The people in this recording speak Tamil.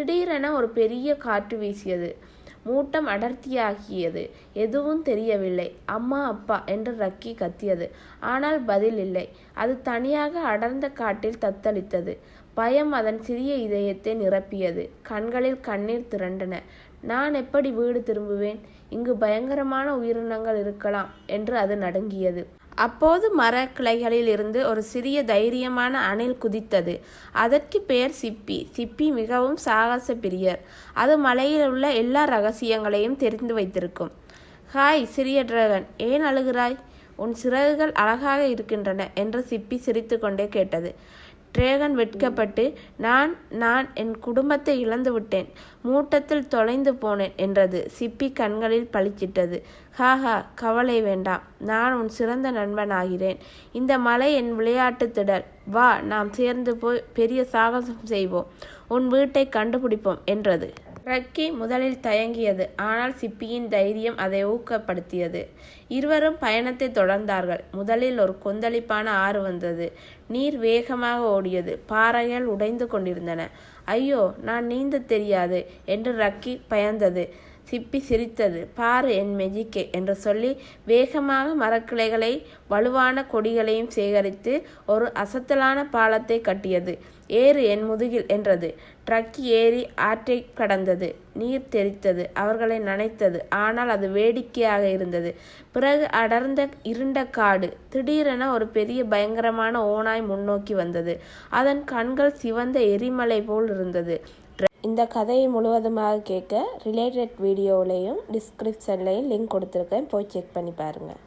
திடீரென ஒரு பெரிய காற்று வீசியது. மூட்டம் அடர்த்தியாகியது. எதுவும் தெரியவில்லை. அம்மா, அப்பா என்று ரக்கி கத்தியது. ஆனால் பதில் இல்லை. அது தனியாக அடர்ந்த காட்டில் தத்தளித்தது. பயம் அதன் சிறிய இதயத்தை நிரப்பியது. கண்களில் கண்ணீர் திரண்டன. நான் எப்படி வீடு திரும்புவேன்? இங்கு பயங்கரமான உயிரினங்கள் இருக்கலாம் என்று அது நடுங்கியது. அப்போது மரக்கிளைகளில் இருந்து ஒரு சிறிய தைரியமான அணில் குதித்தது. அதற்கு பெயர் சிப்பி. சிப்பி மிகவும் சாகச பிரியர். அது மலையில் உள்ள எல்லா ரகசியங்களையும் தெரிந்து வைத்திருக்கும். ஹாய் சிறிய டிராகன், ஏன் அழுகிறாய்? உன் சிறகுகள் அழகாக இருக்கின்றன என்று சிப்பி சிரித்து கொண்டே கேட்டது. டிராகன் வெட்கப்பட்டு, நான் என் குடும்பத்தை இழந்து விட்டேன், மூட்டத்தில் தொலைந்து போனேன் என்றது. சிப்பி கண்களில் பளிச்சிட்டது. ஹாஹா, கவலை வேண்டாம், நான் உன் சிறந்த நண்பன் ஆகிறேன். இந்த மலை என் விளையாட்டு திடல். வா, நாம் சேர்ந்து போய் பெரிய சாகசம் செய்வோம், உன் வீட்டை கண்டுபிடிப்போம் என்றது. ரக்கி முதலில் தயங்கியது. ஆனால் சிப்பியின் தைரியம் அதை ஊக்கப்படுத்தியது. இருவரும் பயணத்தை தொடர்ந்தார்கள். முதலில் ஒரு கொந்தளிப்பான ஆறு வந்தது. நீர் வேகமாக ஓடியது. பாறைகள் உடைந்து கொண்டிருந்தன. ஐயோ, நான் நீந்த தெரியாது என்று ரக்கி பயந்தது. சிப்பி சிரித்தது. பாரு என் மெஜிக்கை என்று சொல்லி வேகமாக மரக்கிளைகளை வலுவான கொடிகளையும் சேகரித்து ஒரு அசத்தலான பாலத்தை கட்டியது. ஏறு என் முதுகில் என்றது. ட்ரக்கி ஏறி ஆற்றை கடந்தது. நீர் தெரித்தது, அவர்களை நனைத்தது. ஆனால் அது வேடிக்கையாக இருந்தது. பிறகு அடர்ந்த இருண்ட காடு. திடீரென ஒரு பெரிய பயங்கரமான ஓநாய் முன்னோக்கி வந்தது. அதன் கண்கள் சிவந்த எரிமலை போல் இருந்தது. இந்த கதையை முழுவதுமாக கேட்க ரிலேட்டட் வீடியோவிலையும் டிஸ்கிரிப்ஷன்லையும் லிங்க் கொடுத்துருக்கேன், போய் செக் பண்ணி பாருங்கள்.